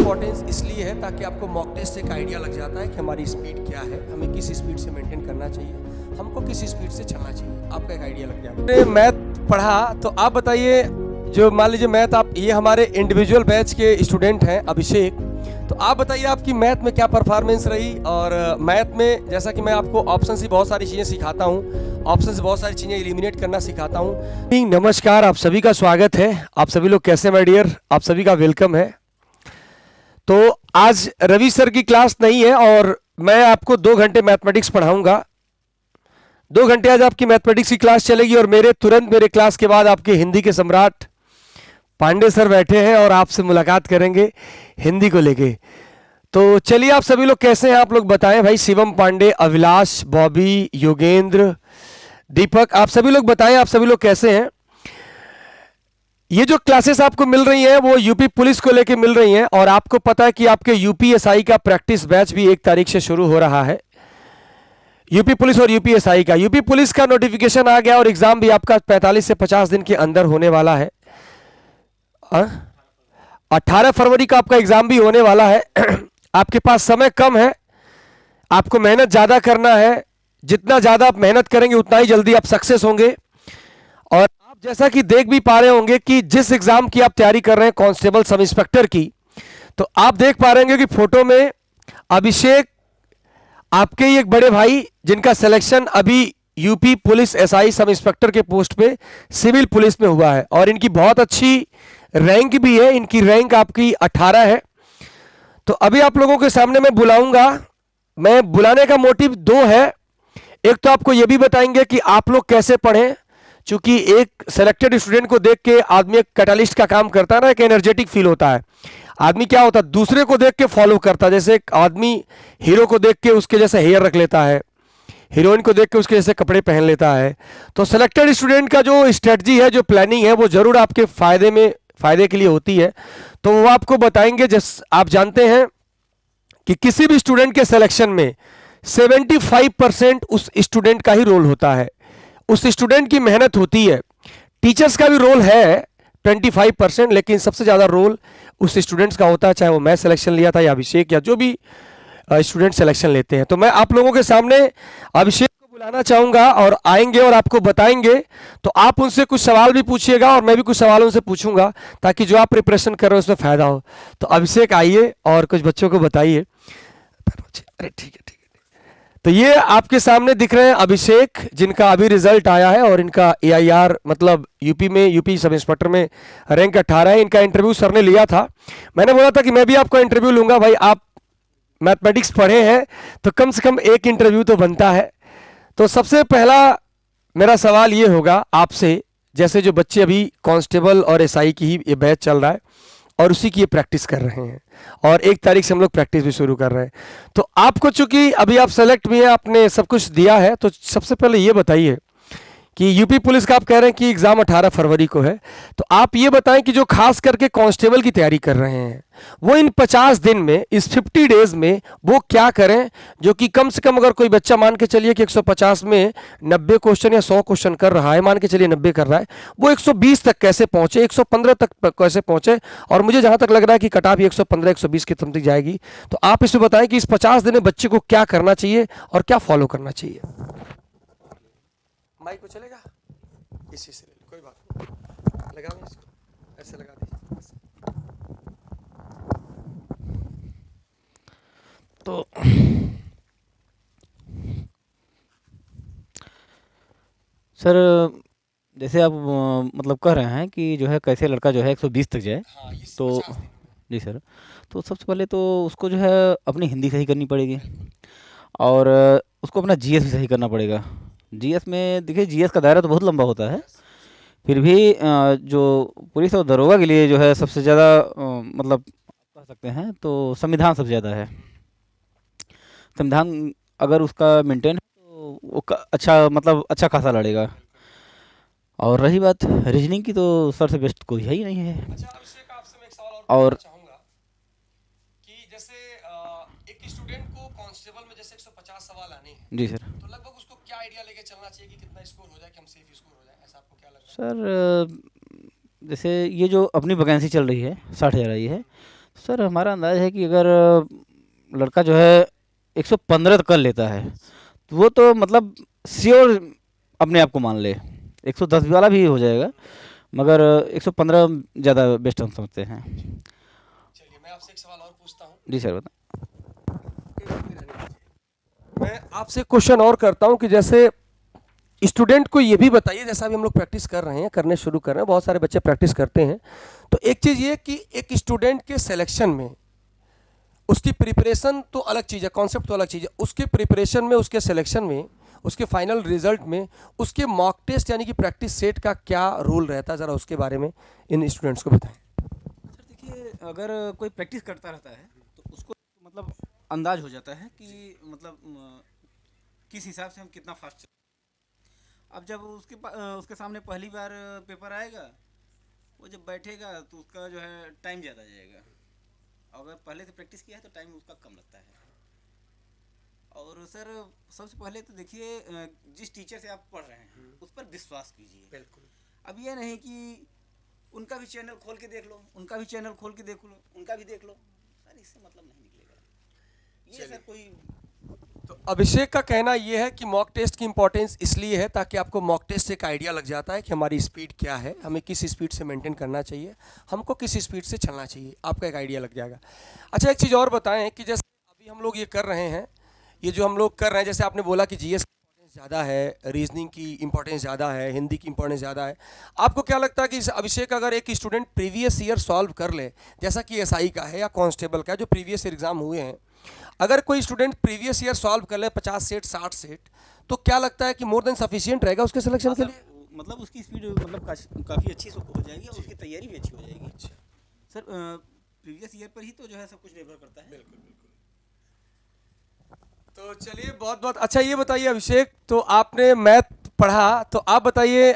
Importance इसलिए है ताकि आपको मॉक टेस्ट से एक आइडिया लग जाता है कि हमारी स्पीड क्या है, हमें किस स्पीड से मेंटेन करना चाहिए, हमको किस स्पीड से चलना चाहिए, आपका एक आइडिया लग जाता है। मैथ पढ़ा तो आप बताइए, जो मान लीजिए मैथ आप, ये हमारे इंडिविजुअल बैच के स्टूडेंट हैं अभिषेक, तो आप बताइए आपकी मैथ में क्या परफॉर्मेंस रही। और मैथ में जैसा कि मैं आपको ऑप्शन से बहुत सारी चीज़ें सिखाता हूँ, ऑप्शन से बहुत सारी चीज़ें एलिमिनेट करना सिखाता हूँ। नमस्कार, आप सभी का स्वागत है। आप सभी लोग कैसे माय डियर, आप सभी का वेलकम है। तो आज रवि सर की क्लास नहीं है और मैं आपको 2 घंटे मैथमेटिक्स पढ़ाऊंगा। 2 घंटे आज आपकी मैथमेटिक्स की क्लास चलेगी और मेरे क्लास के बाद आपके हिंदी के सम्राट पांडे सर बैठे हैं और आपसे मुलाकात करेंगे हिंदी को लेके। तो चलिए, आप सभी लोग कैसे हैं, आप लोग बताएं भाई। शिवम पांडे, अभिलाष, बॉबी, योगेंद्र, दीपक, आप सभी लोग बताएं आप सभी लोग कैसे हैं। ये जो क्लासेस आपको मिल रही हैं वो यूपी पुलिस को लेके मिल रही हैं और आपको पता है कि आपके यूपीएसआई का प्रैक्टिस बैच भी 1 तारीख से शुरू हो रहा है। यूपी पुलिस और यूपीएसआई का, यूपी पुलिस का नोटिफिकेशन आ गया और एग्जाम भी आपका 45 से 50 दिन के अंदर होने वाला है। 18 फरवरी का आपका एग्जाम भी होने वाला है। आपके पास समय कम है, आपको मेहनत ज्यादा करना है। जितना ज्यादा आप मेहनत करेंगे उतना ही जल्दी आप सक्सेस होंगे। और आप जैसा कि देख भी पा रहे होंगे कि जिस एग्जाम की आप तैयारी कर रहे हैं, कांस्टेबल सब इंस्पेक्टर की, तो आप देख पा रहे होंगे कि फोटो में अभिषेक आपके ही एक बड़े भाई, जिनका सिलेक्शन अभी UP police SI sub inspector के पोस्ट पे सिविल पुलिस में हुआ है और इनकी बहुत अच्छी रैंक भी है। इनकी रैंक आपकी 18 है। तो अभी आप लोगों के सामने मैं बुलाऊंगा। मैं बुलाने का मोटिव 2 है। एक तो आपको यह भी बताएंगे कि आप लोग कैसे पढ़ें, क्योंकि एक सेलेक्टेड स्टूडेंट को देख के आदमी एक कैटालिस्ट का काम करता है ना, एक एनर्जेटिक फील होता है। आदमी क्या होता है, दूसरे को देख के फॉलो करता है। जैसे एक आदमी हीरो को देख के उसके जैसे हेयर रख लेता है, हीरोइन को देख के उसके जैसे कपड़े पहन लेता है। तो सेलेक्टेड स्टूडेंट का जो स्ट्रेटजी है, जो प्लानिंग है, वो जरूर आपके फायदे के लिए होती है। तो वो आपको बताएंगे। जैसे आप जानते हैं कि किसी भी स्टूडेंट के सिलेक्शन में 75% उस स्टूडेंट का ही रोल होता है, उस स्टूडेंट की मेहनत होती है। टीचर्स का भी रोल है 25%, लेकिन सबसे ज्यादा रोल उस स्टूडेंट्स का होता है, चाहे वो मैं सिलेक्शन लिया था या अभिषेक या जो भी स्टूडेंट सिलेक्शन लेते हैं। तो मैं आप लोगों के सामने अभिषेक को बुलाना चाहूंगा और आएंगे और आपको बताएंगे। तो आप उनसे कुछ सवाल भी पूछिएगा और मैं भी कुछ सवाल उनसे पूछूंगा, ताकि जो आप प्रिपरेशन कर रहे हो उसमें फायदा हो। तो अभिषेक आइए और कुछ बच्चों को बताइए। अरे ठीक है। तो ये आपके सामने दिख रहे हैं अभिषेक, जिनका अभी रिजल्ट आया है और इनका एआईआर मतलब यूपी सब इंस्पेक्टर में रैंक 18 है। इनका इंटरव्यू सर ने लिया था। मैंने बोला था कि मैं भी आपका इंटरव्यू लूंगा। भाई, आप मैथमेटिक्स पढ़े हैं तो कम से कम एक इंटरव्यू तो बनता है। तो सबसे पहला मेरा सवाल ये होगा आपसे, जैसे जो बच्चे अभी कांस्टेबल और एसआई की ही ये बैच चल रहा है और उसी की ये प्रैक्टिस कर रहे हैं और 1 तारीख से हम लोग प्रैक्टिस भी शुरू कर रहे हैं। तो आपको चूंकि अभी आप सेलेक्ट भी हैं, आपने सब कुछ दिया है, तो सबसे पहले ये बताइए कि यूपी पुलिस का आप कह रहे हैं कि एग्जाम 18 फरवरी को है। तो आप ये बताएं कि जो खास करके कांस्टेबल की तैयारी कर रहे हैं, वो इन 50 दिन में, इस 50 डेज में वो क्या करें, जो कि कम से कम अगर कोई बच्चा मान के चलिए कि 150 में 90 क्वेश्चन या 100 क्वेश्चन कर रहा है, मान के चलिए 90 कर रहा है, वो 120 तक कैसे पहुंचे, 115 तक कैसे पहुंचे। और मुझे जहां तक लग रहा है कि कट ऑफ 115 120 की समथिंग जाएगी। तो आप इसमें बताएं कि इस 50 दिन में बच्चे को क्या करना चाहिए और क्या फॉलो करना चाहिए। माइक को चलेगा, इसी से कोई बात नहीं, लगा दें इसको, ऐसे लगा दीजिए। तो सर, जैसे आप मतलब कह रहे हैं कि जो है कैसे लड़का जो है 120 तक जाए। हाँ, इस तो 50 दिन। जी सर, तो सबसे पहले तो उसको जो है अपनी हिंदी सही करनी पड़ेगी और उसको अपना जीएस भी सही करना पड़ेगा। जीएस में देखिए, जीएस का दायरा तो बहुत लंबा होता है, फिर भी जो पुलिस और दरोगा के लिए जो है सबसे ज़्यादा मतलब कह सकते हैं तो संविधान सबसे ज़्यादा है। संविधान अगर उसका मेंटेन है तो वो अच्छा मतलब अच्छा खासा लड़ेगा। और रही बात रीजनिंग की, तो सर से बेस्ट कोई है ही नहीं है। अच्छा अभिषेक, आपसे मैं एक सवाल और पूछना और चाहूंगा कि जैसे एक स्टूडेंट को कांस्टेबल में जैसे 150 सवाल आने हैं, जी सर। तो लगभग उसको क्या आइडिया लेके चलना चाहिए कि कितना स्कोर हो जाए कि हम सेफ स्कोर हो जाए, ऐसा आपको क्या लग रहा है? सर जैसे ये जो अपनी वैकेंसी चल रही है 60,000 आई है, सर हमारा अंदाज़ है कि अगर लड़का जो है 115 कर लेता है तो वो तो मतलब श्योर अपने आप को मान ले। 110 वाला भी हो जाएगा, मगर 115 ज़्यादा बेस्ट हम समझते हैं। चलिए मैं आपसे एक सवाल और पूछता हूँ। जी सर बता। मैं आपसे क्वेश्चन और करता हूँ कि जैसे स्टूडेंट को ये भी बताइए, जैसा अभी हम लोग प्रैक्टिस कर रहे हैं, करने शुरू कर रहे हैं, बहुत सारे बच्चे प्रैक्टिस करते हैं, तो एक चीज़ ये कि एक स्टूडेंट के सिलेक्शन में उसकी प्रिपरेशन तो अलग चीज़ है, कॉन्सेप्ट तो अलग चीज़ है, उसके प्रिपरेशन में, उसके सिलेक्शन में, उसके फाइनल रिजल्ट में उसके मॉक टेस्ट यानी कि प्रैक्टिस सेट का क्या रोल रहता है, ज़रा उसके बारे में इन स्टूडेंट्स को बताएं। सर देखिए, अगर कोई प्रैक्टिस करता रहता है तो उसको मतलब अंदाज हो जाता है कि मतलब किस हिसाब से हम कितना फास्ट चल। अब जब उसके सामने पहली बार पेपर आएगा, वो जब बैठेगा तो उसका जो है टाइम ज़्यादा जाएगा। अगर पहले से प्रैक्टिस किया है तो टाइम उसका कम लगता है। और सर सबसे पहले तो देखिए, जिस टीचर से आप पढ़ रहे हैं उस पर विश्वास कीजिए। बिल्कुल। अब ये नहीं कि उनका भी चैनल खोल के देख लो, उनका भी चैनल खोल के देख लो, उनका भी देख लो, सर इससे मतलब नहीं निकलेगा। ये सर कोई तो अभिषेक का कहना यह है कि मॉक टेस्ट की इंपॉर्टेंस इसलिए है ताकि आपको मॉक टेस्ट से एक आइडिया लग जाता है कि हमारी स्पीड क्या है, हमें किस स्पीड से मेंटेन करना चाहिए, हमको किस स्पीड से चलना चाहिए, आपका एक आइडिया लग जाएगा। अच्छा एक चीज़ और बताएं कि जैसे अभी हम लोग ये कर रहे हैं, ये जो हम लोग कर रहे हैं, जैसे आपने बोला कि जीएस की इंपॉर्टेंस ज़्यादा है, रीजनिंग की इंपॉर्टेंस ज़्यादा है, हिंदी की इंपॉर्टेंस ज़्यादा है, आपको क्या लगता है कि अभिषेक अगर एक स्टूडेंट प्रीवियस ईयर सॉल्व कर ले, जैसा कि एसआई का है या कांस्टेबल का है, जो प्रीवियस ईयर एग्जाम हुए हैं, अगर कोई स्टूडेंट प्रीवियस ईयर सॉल्व कर ले 50 सेट 60 सेट, तो क्या लगता है कि मोर देन सफिशिएंट रहेगा उसके सिलेक्शन हाँ के सर, लिए? मतलब उसकी स्पीड मतलब काफ़ी अच्छी से हो जाएगी और उसकी तैयारी भी अच्छी हो जाएगी। सर प्रीवियस ईयर पर ही तो जो है सब कुछ निर्भर करता है। बिल्कुल बिल्कुल। तो चलिए बहुत बहुत अच्छा, ये बताइए अभिषेक, तो आपने मैथ पढ़ा, तो आप बताइए,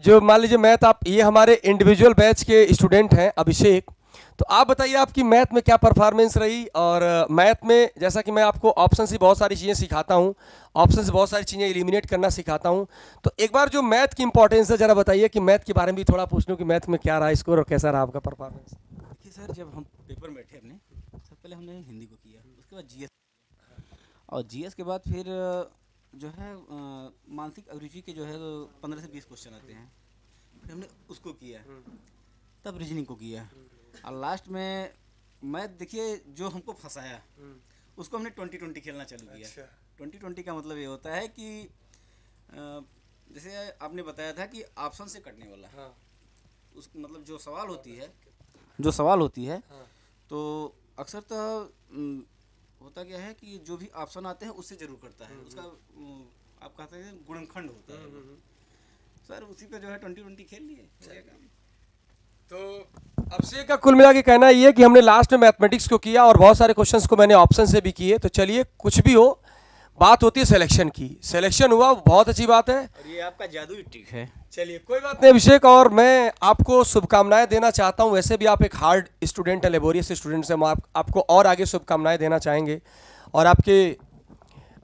जो मान लीजिए मैथ आप, ये हमारे इंडिविजुअल बैच के स्टूडेंट हैं अभिषेक, तो आप बताइए आपकी मैथ में क्या परफॉर्मेंस रही, और मैथ में जैसा कि मैं आपको ऑप्शन से बहुत सारी चीज़ें सिखाता हूँ, ऑप्शन से बहुत सारी चीज़ें एलिमिनेट करना सिखाता हूँ, तो एक बार जो मैथ की इंपॉर्टेंस है ज़रा बताइए कि मैथ के बारे में भी थोड़ा पूछ लूँ कि मैथ में क्या रहा स्कोर और कैसा रहा आपका परफॉर्मेंस। देखिए सर, जब हम पेपर में बैठे अपने, सबसे पहले हमने हिंदी को किया, उसके बाद जीएस, और जीएस के बाद फिर जो है मानसिक अभिरुचि के जो है 15 से 20 क्वेश्चन आते हैं, फिर हमने उसको किया, तब रीजनिंग को किया, और लास्ट में मैथ देखिए जो हमको फंसाया उसको हमने 20-20 खेलना चालू किया। 20-20 का मतलब ये होता है कि जैसे आपने बताया था कि ऑप्शन से कटने वाला, हाँ उस मतलब जो सवाल होती है तो अक्सर तो होता क्या है कि जो भी ऑप्शन आते हैं उससे जरूर करता है, उसका आप कहते हैं गुणनखंड होता है। सर उसी पे जो है 20-20 खेल लिए, हो गया काम। तो अभिषेक का कुल मिला के कहना ये है कि हमने लास्ट में मैथमेटिक्स को किया और बहुत सारे क्वेश्चंस को मैंने ऑप्शन से भी किए, तो चलिए कुछ भी हो, बात होती है सिलेक्शन की, सिलेक्शन हुआ बहुत अच्छी बात है। और ये आपका जादुई ट्रिक है। चलिए कोई बात नहीं अभिषेक, और मैं आपको शुभकामनाएं देना चाहता हूं, वैसे भी आप एक हार्ड स्टूडेंट है, लेबोरियस स्टूडेंट से, हम आपको और आगे शुभकामनाएं देना चाहेंगे, और आपके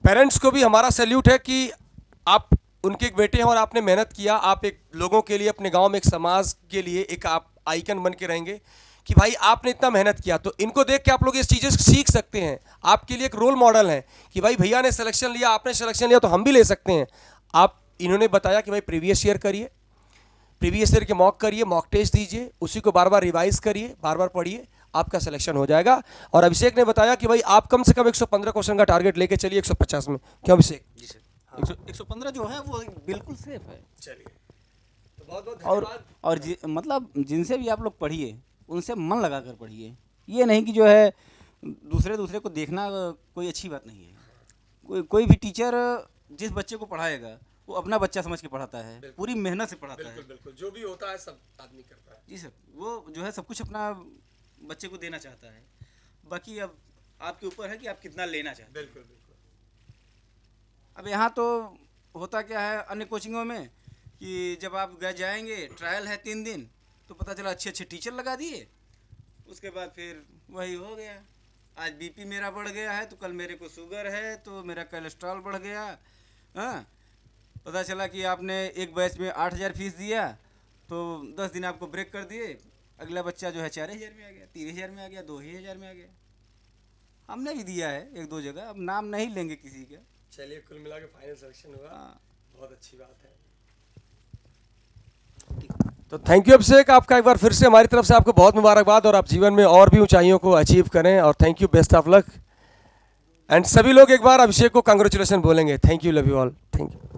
पेरेंट्स को भी हमारा सैल्यूट है कि आप उनके एक बेटे हैं और आपने मेहनत किया, आप एक लोगों के लिए, अपने गांव में एक समाज के लिए एक आप आइकन बन के रहेंगे कि भाई आपने इतना मेहनत किया, तो इनको देख के आप लोग इस चीज़ें सीख सकते हैं, आपके लिए एक रोल मॉडल है कि भाई भैया ने सिलेक्शन लिया, आपने सिलेक्शन लिया, तो हम भी ले सकते हैं। आप इन्होंने बताया कि भाई प्रीवियस ईयर करिए, प्रीवियस ईयर के मॉक करिए, मॉक टेस्ट दीजिए, उसी को बार बार रिवाइज करिए, बार बार पढ़िए, आपका सिलेक्शन हो जाएगा। और अभिषेक ने बताया कि भाई आप कम से कम 115 क्वेश्चन का टारगेट लेके चलिए 150 में, क्यों अभिषेक? जी सर, 115 जो है वो बिल्कुल सेफ है। चलिए तो बहुत बहुत और धन्यवाद। मतलब जिनसे भी आप लोग पढ़िए उनसे मन लगा कर पढ़िए, ये नहीं कि जो है दूसरे को देखना कोई अच्छी बात नहीं है। कोई भी टीचर जिस बच्चे को पढ़ाएगा वो अपना बच्चा समझ के पढ़ाता है, पूरी मेहनत से पढ़ाता है। बिल्कुल, जो भी होता है सब आदमी करता है। जी सर, वो जो है सब कुछ अपना बच्चे को देना चाहता है, बाकी अब आपके ऊपर है कि आप कितना लेना चाहते हैं। बिल्कुल बिल्कुल। अब यहाँ तो होता क्या है अन्य कोचिंगों में कि जब आप गए जाएंगे, ट्रायल है 3 दिन, तो पता चला अच्छे अच्छे टीचर लगा दिए, उसके बाद फिर वही हो गया, आज बीपी मेरा बढ़ गया है तो कल मेरे को शुगर है तो मेरा कोलेस्ट्रॉल बढ़ गया। हाँ, पता चला कि आपने एक बैच में 8,000 फीस दिया तो 10 दिन आपको ब्रेक कर दिए, अगला बच्चा जो है 4000 में आ गया, 3000 में आ गया, 2000 में आ गया। हमने भी दिया है एक दो जगह, अब नाम नहीं लेंगे किसी का। चलिए, कुल मिला के फाइनल सिलेक्शन हुआ, हाँ। बहुत अच्छी बात है। तो थैंक यू अभिषेक, आपका एक बार फिर से हमारी तरफ से आपको बहुत मुबारकबाद, और आप जीवन में और भी ऊंचाइयों को अचीव करें, और thank you, best of luck. And सभी लोग एक बार अभिषेक को कांग्रेचुलेशन बोलेंगे। Thank you, love you all, thank you.